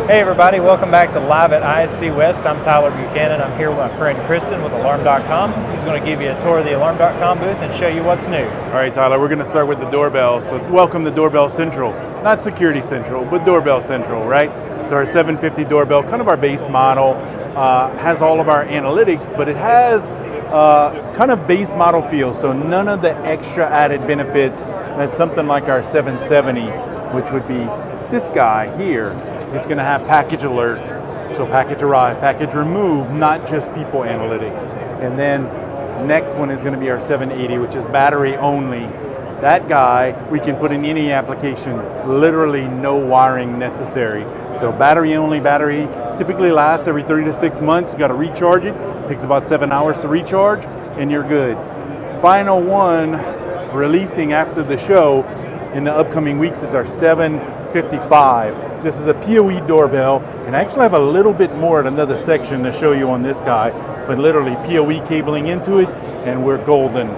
Hey everybody, welcome back to Live at ISC West. I'm Tyler Buchanan. I'm here with my friend Kristen with Alarm.com. He's going to give you a tour of the Alarm.com booth and show you what's new. All right, Tyler, we're going to start with the doorbell. So welcome to Doorbell Central. Not Security Central, but Doorbell Central, right? So our 750 doorbell, kind of our base model, has all of our analytics, but it has kind of base model feel. So none of the extra added benefits that something like our 770, which would be this guy here. It's going to have package alerts, so package arrive, package remove, not just people analytics. And then next one is going to be our 780, which is battery only. That guy we can put in any application, literally no wiring necessary. So battery only, battery typically lasts every 3 to 6 months. You got to recharge it. Takes about 7 hours to recharge, and you're good. Final one releasing after the show in the upcoming weeks is our 755. This is a PoE doorbell, and I actually have a little bit more at another section to show you on this guy, but literally PoE cabling into it, and we're golden,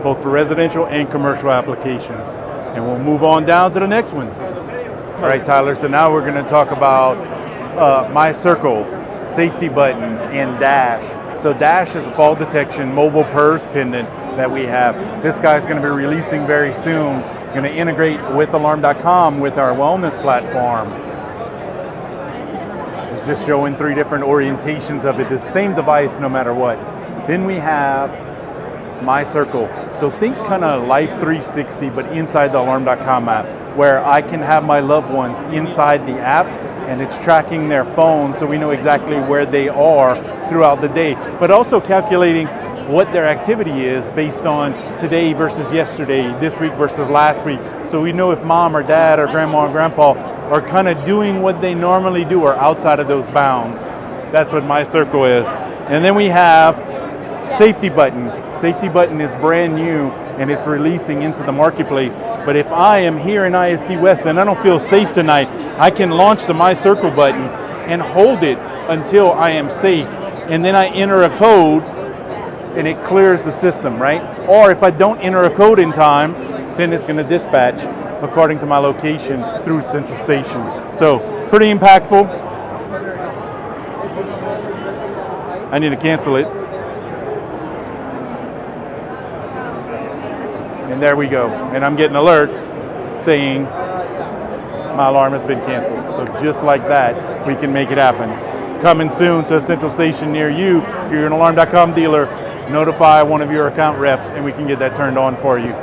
both for residential and commercial applications. And we'll move on down to the next one. All right, Tyler, so now we're gonna talk about My Circle, safety button, and Dash. So Dash is a fall detection mobile PERS pendant that we have. This guy's gonna be releasing very soon. Going to integrate with Alarm.com with our wellness platform. It's just showing 3 different orientations of it. The same device no matter what. Then we have My Circle. So think kind of Life 360 but inside the Alarm.com app, where I can have my loved ones inside the app and it's tracking their phone so we know exactly where they are throughout the day, but also calculating what their activity is based on today versus yesterday, this week versus last week. So we know if mom or dad or grandma or grandpa are kind of doing what they normally do or outside of those bounds. That's what My Circle is. And then we have Safety Button. Safety Button is brand new and it's releasing into the marketplace. But if I am here in ISC West and I don't feel safe tonight, I can launch the My Circle button and hold it until I am safe. And then I enter a code and it clears the system, right? Or if I don't enter a code in time, then it's going to dispatch according to my location through Central Station. So pretty impactful. I need to cancel it. And there we go. And I'm getting alerts saying my alarm has been canceled. So just like that, we can make it happen. Coming soon to a Central Station near you. If you're an Alarm.com dealer, notify one of your account reps and we can get that turned on for you.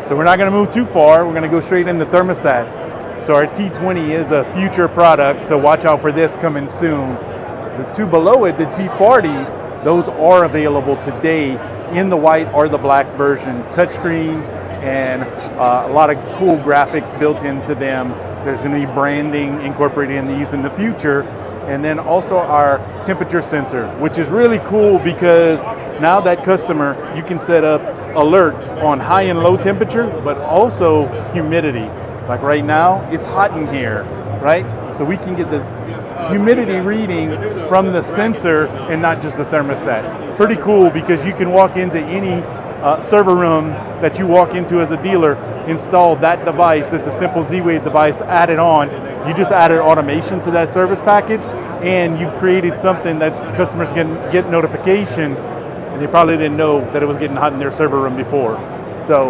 So we're not going to move too far. We're going to go straight into thermostats. So our T20 is a future product, so watch out for this coming soon. The 2 below it, the T40s, those are available today in the white or the black version. Touchscreen and a lot of cool graphics built into them. There's going to be branding incorporated in these in the future. And then also our temperature sensor, which is really cool because now that customer, you can set up alerts on high and low temperature, but also humidity. Like right now, it's hot in here, right? So we can get the humidity reading from the sensor and not just the thermostat. Pretty cool because you can walk into any server room that you walk into as a dealer, install that device. It's a simple Z-Wave device, add it on. You just added automation to that service package and you created something that customers can get notification and they probably didn't know that it was getting hot in their server room before. So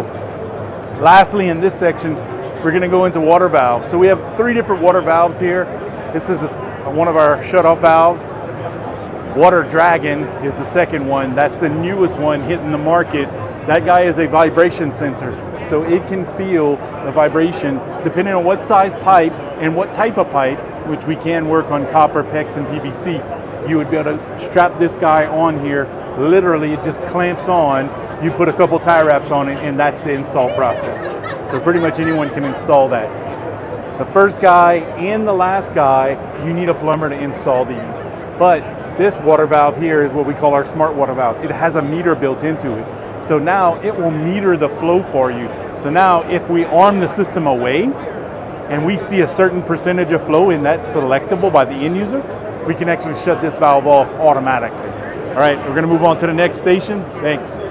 lastly in this section, we're going to go into water valves. So we have 3 different water valves here. This is one of our shutoff valves. Water Dragon is the second one. That's the newest one hitting the market. That guy is a vibration sensor, so it can feel the vibration depending on what size pipe and what type of pipe, which we can work on copper, PEX, and PVC. You would be able to strap this guy on here. Literally, it just clamps on. You put a couple tie wraps on it, and that's the install process. So pretty much anyone can install that. The first guy and the last guy, you need a plumber to install these. But this water valve here is what we call our smart water valve. It has a meter built into it. So now it will meter the flow for you. So now if we arm the system away and we see a certain percentage of flow and that's selectable by the end user, we can actually shut this valve off automatically. All right, we're gonna move on to the next station. Thanks.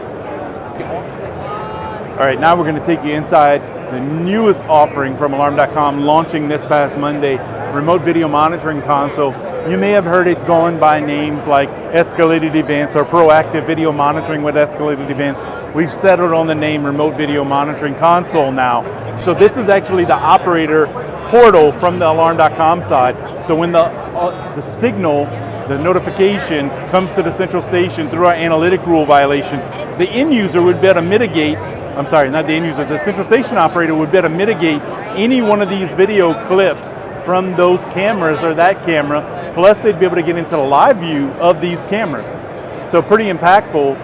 All right, now we're gonna take you inside the newest offering from Alarm.com, launching this past Monday, remote video monitoring console. You may have heard it going by names like escalated events or proactive video monitoring with escalated events. We've settled on the name remote video monitoring console now. So this is actually the operator portal from the Alarm.com side. So when the signal, the notification comes to the central station through our analytic rule violation, the end user would be able to mitigate, I'm sorry, not the end user, the central station operator would be able to mitigate any one of these video clips from those cameras or that camera, plus they'd be able to get into the live view of these cameras. So pretty impactful,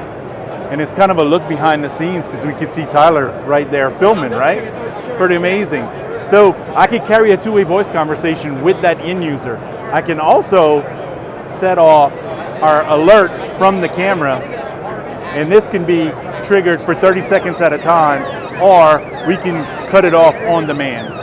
and it's kind of a look behind the scenes because we could see Tyler right there filming, right? Pretty amazing. So I could carry a two-way voice conversation with that end user. I can also set off our alert from the camera, and this can be triggered for 30 seconds at a time, or we can cut it off on demand.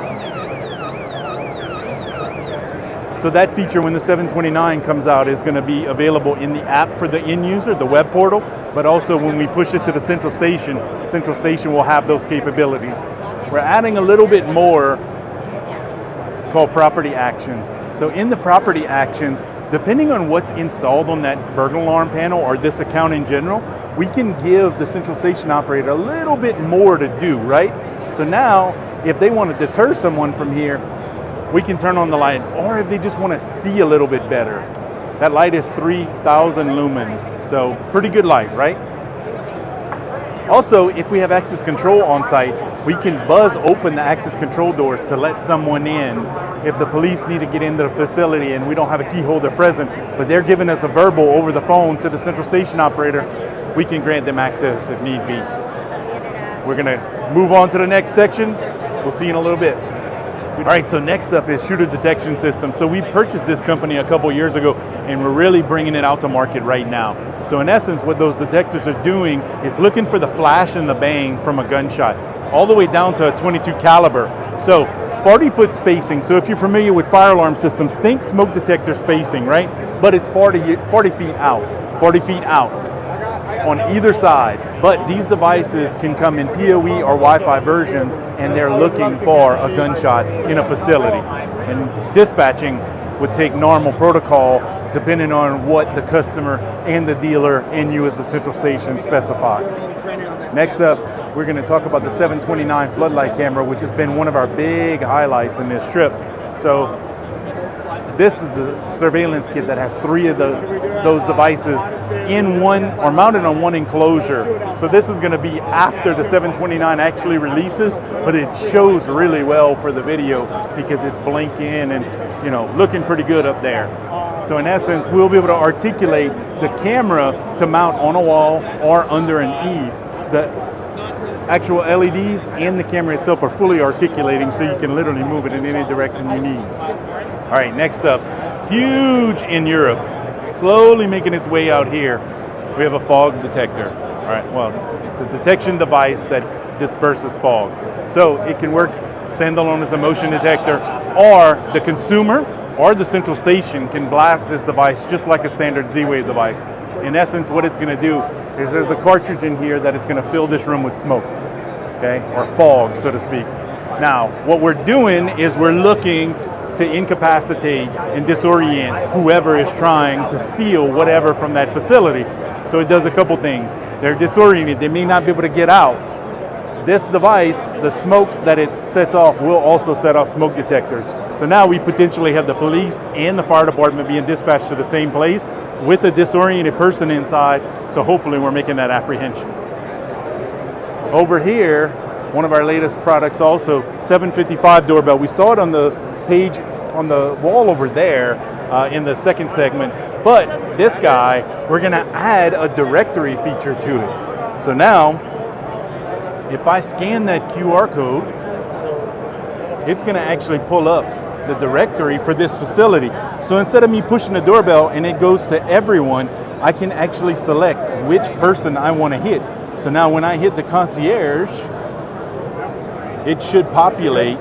So that feature, when the 729 comes out, is going to be available in the app for the end user, the web portal, but also when we push it to the central station will have those capabilities. We're adding a little bit more called property actions. So in the property actions, depending on what's installed on that burglar alarm panel or this account in general, we can give the central station operator a little bit more to do, right? So now, if they want to deter someone from here, we can turn on the light, or if they just want to see a little bit better. That light is 3,000 lumens, so pretty good light, right? Also, if we have access control on site, we can buzz open the access control door to let someone in. If the police need to get into the facility and we don't have a key holder present, but they're giving us a verbal over the phone to the central station operator, we can grant them access if need be. We're gonna move on to the next section. We'll see you in a little bit. All right, so next up is shooter detection system. So we purchased this company a couple years ago, and we're really bringing it out to market right now. So in essence, what those detectors are doing is looking for the flash and the bang from a gunshot, all the way down to a 22 caliber. So 40-foot spacing. So if you're familiar with fire alarm systems, think smoke detector spacing, right? But it's 40 feet out on either side. But these devices can come in PoE or Wi-Fi versions, and they're looking for a gunshot in a facility. And dispatching would take normal protocol depending on what the customer and the dealer and you as the central station specify. Next up, we're going to talk about the 729 floodlight camera, which has been one of our big highlights in this trip. So this is the surveillance kit that has three of those devices in one, or mounted on one enclosure. So this is going to be after the 729 actually releases, but it shows really well for the video because it's blinking and, you know, looking pretty good up there. So in essence, we'll be able to articulate the camera to mount on a wall or under an eave. The actual LEDs and the camera itself are fully articulating, so you can literally move it in any direction you need. All right, next up, huge in Europe, slowly making its way out here. We have a fog detector. All right, well, it's a detection device that disperses fog. So it can work standalone as a motion detector, or the consumer or the central station can blast this device just like a standard Z-Wave device. In essence, what it's going to do is there's a cartridge in here that it's going to fill this room with smoke, okay, or fog, so to speak. Now, what we're doing is we're looking to incapacitate and disorient whoever is trying to steal whatever from that facility. So it does a couple things. They're disoriented, they may not be able to get out. This device, the smoke that it sets off, will also set off smoke detectors. So now we potentially have the police and the fire department being dispatched to the same place with a disoriented person inside, so hopefully we're making that apprehension. Over here, one of our latest products also, 755 doorbell. We saw it on the page on the wall over there in the second segment, but this guy, we're gonna add a directory feature to it. So now, if I scan that QR code, it's gonna actually pull up the directory for this facility. So instead of me pushing the doorbell and it goes to everyone, I can actually select which person I wanna hit. So now when I hit the concierge, it should populate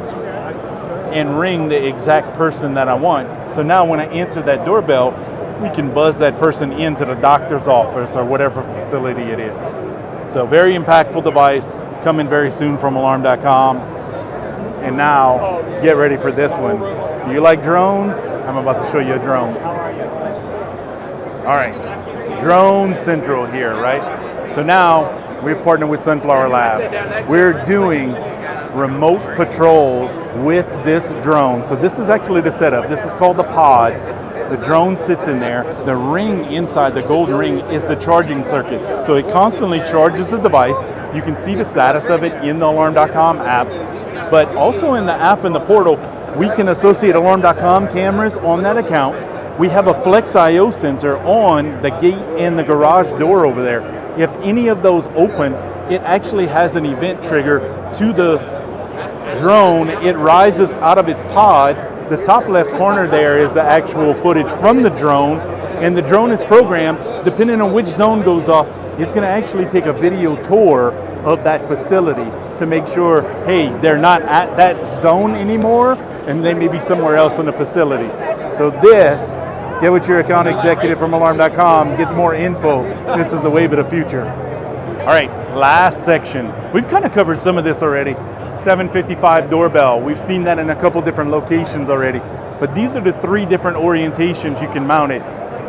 and ring the exact person that I want. So now when I answer that doorbell, we can buzz that person into the doctor's office or whatever facility it is. So very impactful device, coming very soon from Alarm.com. And now, get ready for this one. You like drones? I'm about to show you a drone. All right, Drone Central here, right? So now, we're partnered with Sunflower Labs. We're doing remote patrols with this drone. So this is actually the setup. This is called the pod. The drone sits in there. The ring inside, the gold ring, is the charging circuit. So it constantly charges the device. You can see the status of it in the Alarm.com app. But also in the app and the portal, we can associate Alarm.com cameras on that account. We have a Flex IO sensor on the gate and the garage door over there. If any of those open, it actually has an event trigger to the drone. It rises out of its pod. The top left corner there is the actual footage from the drone, and the drone is programmed, depending on which zone goes off, it's going to actually take a video tour of that facility to make sure, hey, they're not at that zone anymore, and they may be somewhere else in the facility. So this, get with your account executive from Alarm.com, get more info. This is the wave of the future. All right, last section. We've kind of covered some of this already. 755 doorbell. We've seen that in a couple different locations already. But these are the 3 different orientations you can mount it.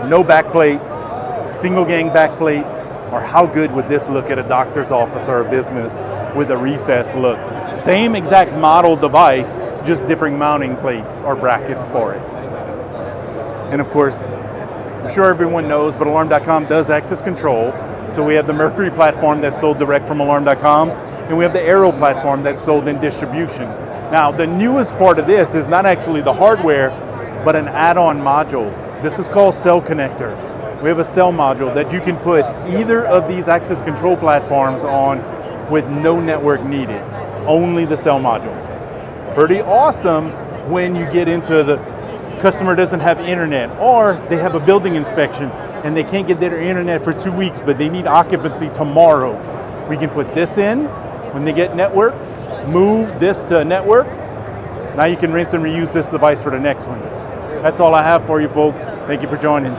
No backplate, single gang backplate, or how good would this look at a doctor's office or a business with a recessed look? Same exact model device, just different mounting plates or brackets for it. And of course, I'm sure everyone knows, but Alarm.com does access control. So we have the Mercury platform that's sold direct from Alarm.com, and we have the Arrow platform that's sold in distribution. Now, the newest part of this is not actually the hardware, but an add-on module. This is called Cell Connector. We have a cell module that you can put either of these access control platforms on with no network needed, only the cell module. Pretty awesome when you get into the customer doesn't have internet, or they have a building inspection and they can't get their internet for 2 weeks, but they need occupancy tomorrow. We can put this in when they get network, move this to a network. Now you can rinse and reuse this device for the next one. That's all I have for you folks. Thank you for joining.